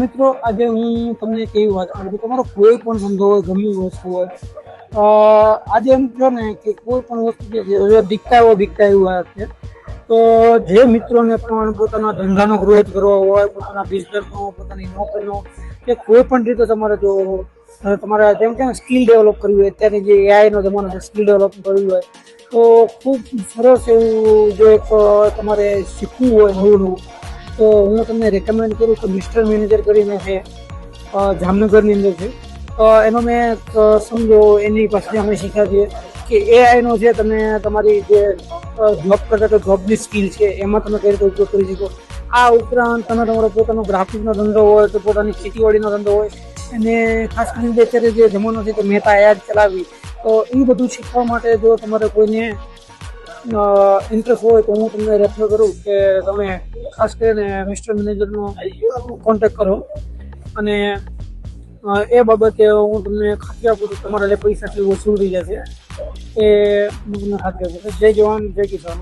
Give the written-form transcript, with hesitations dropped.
મિત્રો, આજે હું તમને કેવી વાત કરું છું, તમારો કોઈ પણ ધંધો હોય, ગમે એવી વસ્તુ હોય, આજે એમ કહો ને કે કોઈ પણ વસ્તુ જે બીકતા એવું વાત છે. તો જે મિત્રોને પણ પોતાના ધંધાનો ગ્રોથ કરવો હોય, પોતાના બિઝનેસનો, પોતાની નોકરીનો, કે કોઈ પણ રીતે તમારે જો તમારે જેમ કે સ્કિલ ડેવલપ કરવી હોય, અત્યારે જે એઆઈનો જમાનો છે, સ્કિલ ડેવલપ કરવી હોય તો ખૂબ સરસ એવું જો એક તમારે શીખવું હોય નવું, તો હું તમને રેકમેન્ડ કરું કે મિસ્ટર મેનેજર કરીને છે, જામનગરની અંદર છે. એનો મેં સમજો એની પાસેથી અમે શીખ્યા છીએ કે એઆઈનો છે, તમે તમારી જે જોબ કરતા તો જોબની સ્કિલ છે એમાં તમે કઈ રીતે ઉપયોગ કરી શકો. આ ઉપરાંત તમે તમારો પોતાનો ગ્રાફિકનો ધંધો હોય તો પોતાની ખેતીવાડીનો ધંધો હોય, અને ખાસ કરીને અત્યારે જે જમાનો છે કે મહેતા એડ ચલાવવી, તો એ બધું શીખવા માટે જો તમારે કોઈને ઇન્ટરેસ્ટ હોય તો હું તમને રેફર કરું કે તમે ખાસ કરીને મિસ્ટર મેનેજરનો કોન્ટેક્ટ કરો. અને એ બાબતે હું તમને ખાતરી આપું છું તમારા જે પૈસા છે વસૂલ થઈ જશે, એ હું તમને ખાતરી આપું છું. જય જવાન, જય કિસાન.